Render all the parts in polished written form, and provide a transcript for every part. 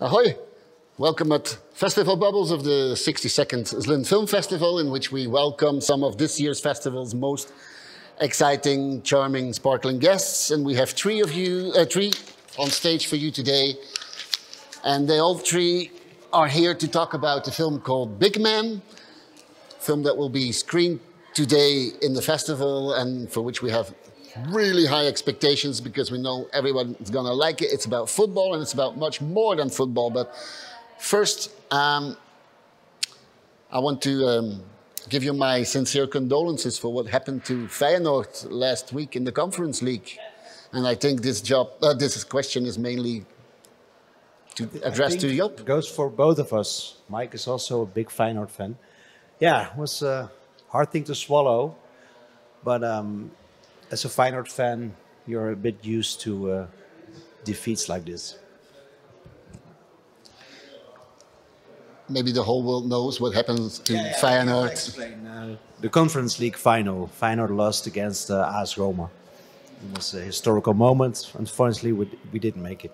Ahoy! Welcome at Festival Bubbles of the 62nd Zlín Film Festival, in which we welcome some of this year's festival's most exciting, charming, sparkling guests. And we have three on stage for you today. And they all three are here to talk about a film called Bigman, a film that will be screened today in the festival and for which we have really high expectations because we know everyone is going to like it. It's about football and it's about much more than football. But first, I want to give you my sincere condolences for what happened to Feyenoord last week in the Conference League. And I think this question is mainly addressed to Joop. It goes for both of us. Mike is also a big Feyenoord fan. Yeah, it was a hard thing to swallow. But as a Feyenoord fan, you're a bit used to defeats like this. Maybe the whole world knows what happens to Feyenoord. I'll explain, the Conference League final. Feyenoord lost against AS Roma. It was a historical moment. Unfortunately, we didn't make it.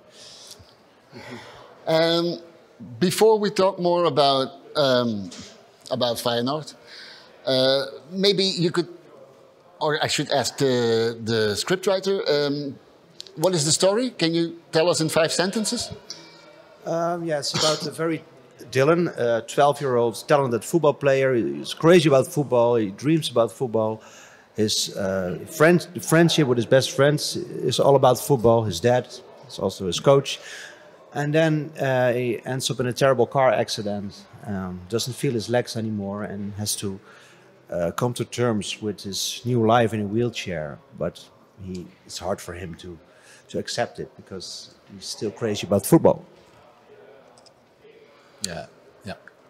Before we talk more about Feyenoord, maybe you could, or I should ask the scriptwriter, what is the story? Can you tell us in 5 sentences? Yeah, it's about a very Dylan, a 12-year-old talented football player. He's crazy about football. He dreams about football. His friendship with his best friends is all about football. His dad is also his coach. And then he ends up in a terrible car accident, doesn't feel his legs anymore and has to come to terms with his new life in a wheelchair. But it's hard for him to accept it because he's still crazy about football. Yeah.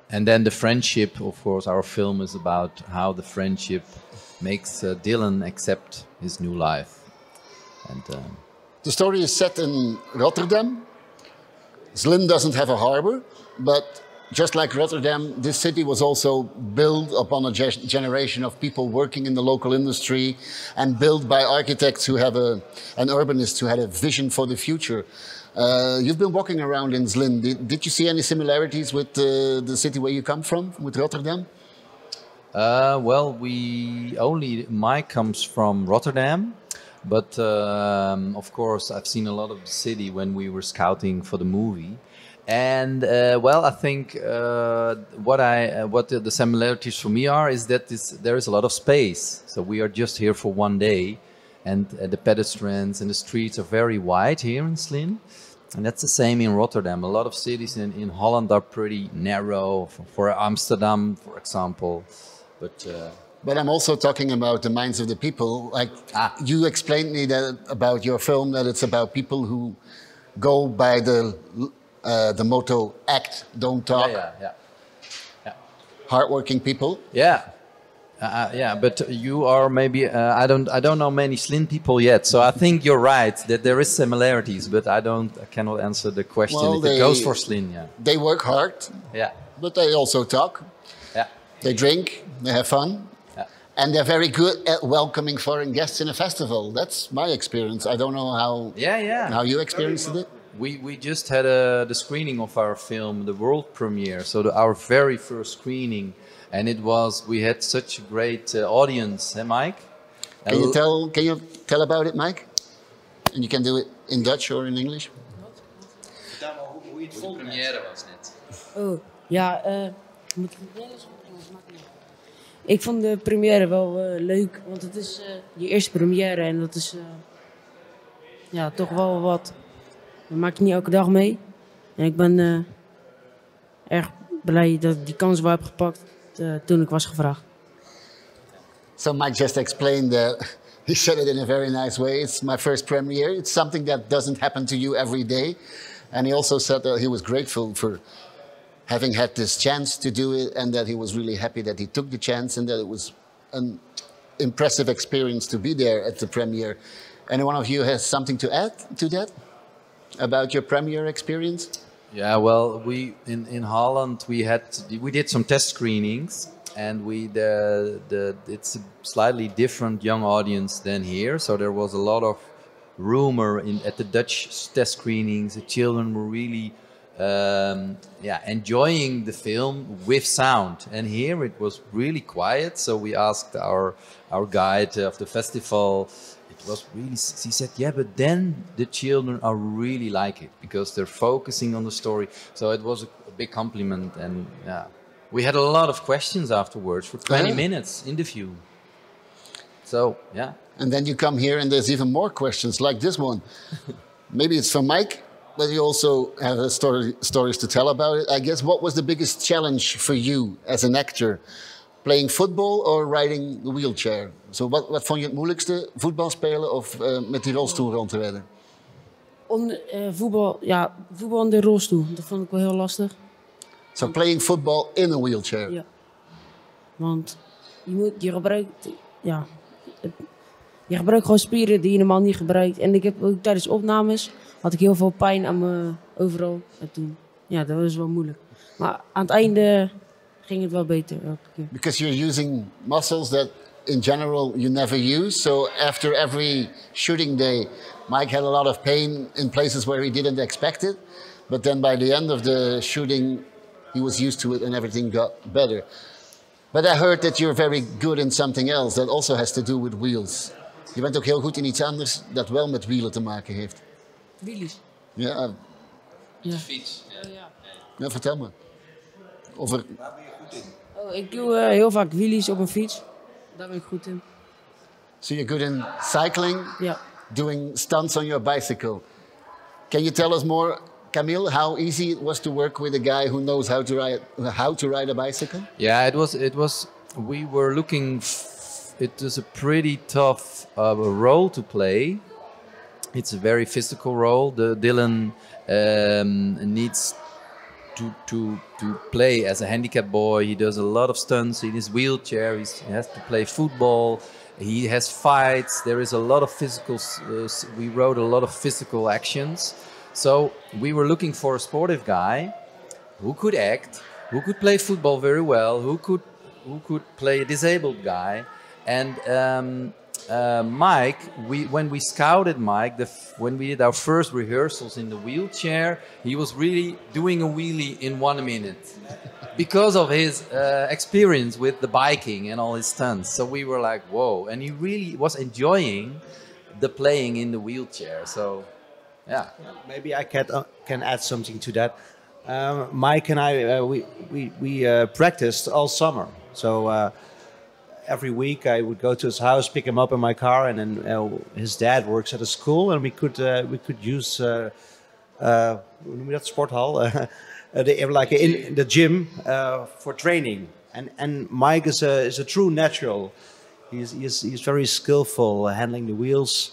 And then the friendship, of course, our film is about how the friendship makes Dylan accept his new life. And the story is set in Rotterdam. Zlín doesn't have a harbor, but just like Rotterdam, this city was also built upon a generation of people working in the local industry and built by architects who have and urbanists who had a vision for the future. You've been walking around in Zlín. Did you see any similarities with the city where you come from, with Rotterdam? Well, Mike comes from Rotterdam. But of course, I've seen a lot of the city when we were scouting for the movie, and well, I think what the similarities for me are is that there is a lot of space. So we are just here for one day, and the pedestrians and the streets are very wide here in Zlín, and that's the same in Rotterdam. A lot of cities in Holland are pretty narrow. For Amsterdam, for example, But I'm also talking about the minds of the people. Like you explained me about your film, that it's about people who go by the motto "act, don't talk." Yeah. Hardworking people. Yeah. But you are maybe I don't know many Zlín people yet, so I think you're right that there is similarities, but I cannot answer the question if it goes for Zlín. Yeah. They work hard. Yeah. But they also talk. Yeah. They drink. They have fun. And they're very good at welcoming foreign guests in a festival. That's my experience. I don't know how you experienced it. We just had the screening of our film, the world premiere, so our very first screening, and we had such a great audience, Mike? Can you tell about it, Mike? And you can do it in Dutch or in English. Hoe het vol première was net. Oh, ja, moet ik het Engels? Ik vond de première wel leuk, want het is je eerste première en dat is ja, toch wel wat. Dat maak je niet elke dag mee. En ik ben erg blij dat ik die kans wel heb gepakt toen ik was gevraagd. So Mike just explained that he said it in a very nice way. It's my first premiere. It's something that doesn't happen to you every day. And he also said that he was grateful for having had this chance to do it, and that he was really happy that he took the chance, and that it was an impressive experience to be there at the premiere. Anyone of you has something to add to that about your premiere experience? Yeah, well, in Holland we did some test screenings, and it's a slightly different young audience than here. So there was a lot of rumor at the Dutch test screenings. The children were really yeah, enjoying the film with sound. And here it was really quiet, so we asked our guide of the festival. It was really. He said, "Yeah, but then the children are really like it because they're focusing on the story." So it was a big compliment, and yeah, we had a lot of questions afterwards for 20 minutes interview. So yeah. And then you come here and there's even more questions like this one. Maybe it's from Mike, but you also have a stories to tell about it. I guess, what was the biggest challenge for you as an actor? Playing football or riding the wheelchair? So wat vond je het moeilijkste? Voetbal spelen of met die rolstoel rond te redden? Voetbal, ja, voetbal in de rolstoel. Dat vond ik wel heel lastig. So playing football in a wheelchair? Ja. Want je gebruikt... Ja, je gebruikt gewoon spieren die je normaal niet gebruikt. En ik heb ook tijdens opnames had ik heel veel pijn aan me overal. En toen, ja, dat was wel moeilijk. Maar aan het einde ging het wel beter elke keer. Because you're using muscles that in general you never use. So after every shooting day, Mike had a lot of pain in places where he didn't expect it. But then by the end of the shooting, he was used to it and everything got better. But I heard that you're very good in something else that also has to do with wheels. Je bent ook heel goed in iets anders dat wel met wielen te maken heeft. Wheelies? Ja. Ja. Fiets. Ja, vertel me. Over... Waar ben je goed in? Oh, ik doe heel vaak wheelies op een fiets. Daar ben ik goed in. So you're good in cycling? Ja. Doing stunts on your bicycle. Can you tell us more, Camille, how easy it was to work with a guy who knows how to ride a bicycle? Yeah, it was. We were looking. It was a pretty tough role to play. It's a very physical role. Dylan needs to play as a handicapped boy. He does a lot of stunts in his wheelchair. He has to play football. He has fights. There is a lot of physical. We wrote a lot of physical actions. So we were looking for a sportive guy who could act, who could play football very well, who could play a disabled guy. And Mike, when we scouted Mike, when we did our first rehearsals in the wheelchair, he was really doing a wheelie in 1 minute because of his experience with the biking and all his stunts. So we were like, whoa. And he really was enjoying the playing in the wheelchair. So, yeah. Maybe I can add something to that. Mike and I, we practiced all summer. So every week I would go to his house, pick him up in my car, and then his dad works at a school, and we could use that sporthal, like in the gym for training. And Mike is a true natural. He's very skillful handling the wheels,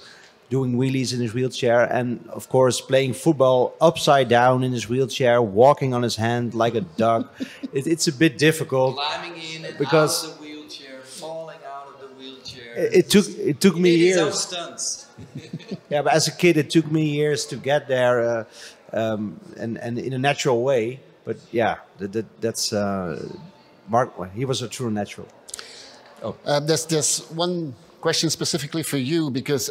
doing wheelies in his wheelchair, and of course playing football upside down in his wheelchair, walking on his hand like a dog. It's a bit difficult. Climbing in and because out of the wheelchair, falling out of the wheelchair. It took me years. His own stunts. Yeah, but as a kid, it took me years to get there, and in a natural way. But yeah, that's Mark. He was a true natural. Oh. There's one question specifically for you, because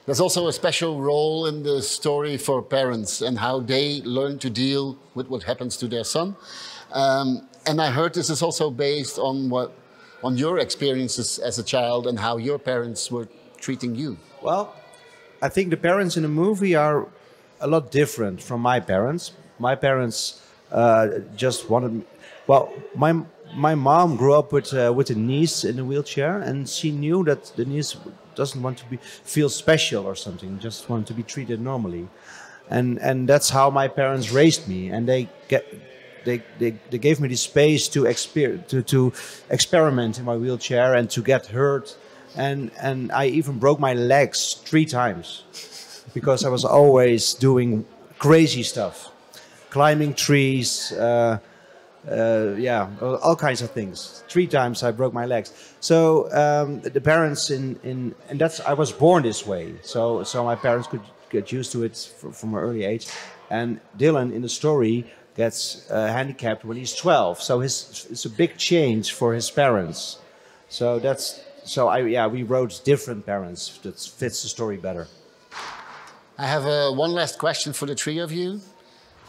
there's also a special role in the story for parents and how they learn to deal with what happens to their son. And I heard this is also based on your experiences as a child and how your parents were treating you. Well, I think the parents in the movie are a lot different from my parents. My parents just wanted. Well, my mom grew up with a niece in a wheelchair, and she knew that the niece doesn't want to feel special or something, just want to be treated normally, and that's how my parents raised me, and they gave me the space to experiment in my wheelchair and to get hurt, and I even broke my legs 3 times because I was always doing crazy stuff, climbing trees. Yeah, all kinds of things. 3 times I broke my legs. So the parents and that's, I was born this way. So my parents could get used to it from an early age. And Dylan in the story gets handicapped when he's 12. So it's a big change for his parents. So we wrote different parents that fits the story better. I have one last question for the 3 of you.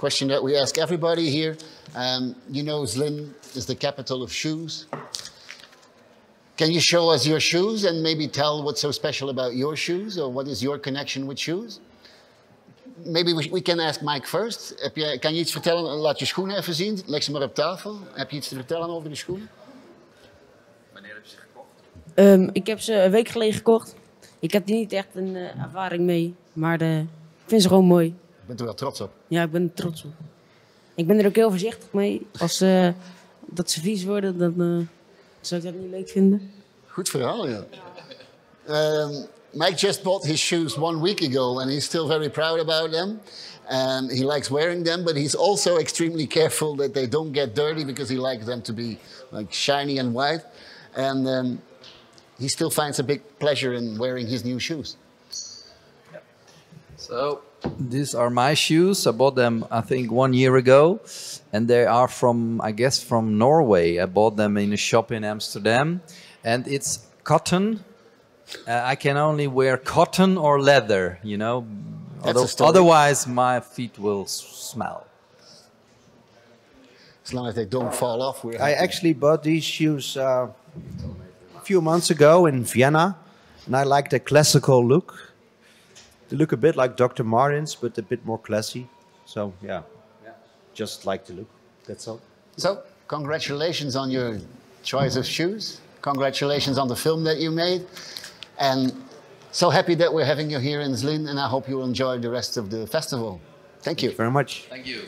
question that we ask everybody here. You know Zlín is the capital of shoes. Can you show us your shoes and maybe tell what's so special about your shoes, or what is your connection with shoes? Maybe we can ask Mike first. Kan je iets vertellen? Laat je schoenen even zien. Leg ze maar op tafel. Heb je iets te vertellen over de schoenen? Wanneer heb je ze gekocht? Ik heb ze een week geleden gekocht. Ik heb er niet echt een ervaring mee, maar ik vind ze gewoon mooi. Je bent er wel trots op. Ja, ik ben er trots op. Ik ben er ook heel voorzichtig mee. Als dat ze vies worden, dan zou ik dat niet leuk vinden. Goed verhaal, ja. Mike just bought his shoes 1 week ago and he's still very proud about them. He likes wearing them, but he's also extremely careful that they don't get dirty because he likes them to be like shiny and white. And he still finds a big pleasure in wearing his new shoes. So these are my shoes. I bought them, I think, 1 year ago, and they are from, I guess, from Norway. I bought them in a shop in Amsterdam, and it's cotton. I can only wear cotton or leather, you know. Otherwise, my feet will smell. As long as they don't fall off. I actually bought these shoes a few months ago in Vienna, and I like the classical look. They look a bit like Dr. Martens, but a bit more classy. So, yeah, just like the look. That's all. So, congratulations on your choice of shoes. Congratulations on the film that you made. And so happy that we're having you here in Zlín, and I hope you will enjoy the rest of the festival. Thank you. Very much. Thank you.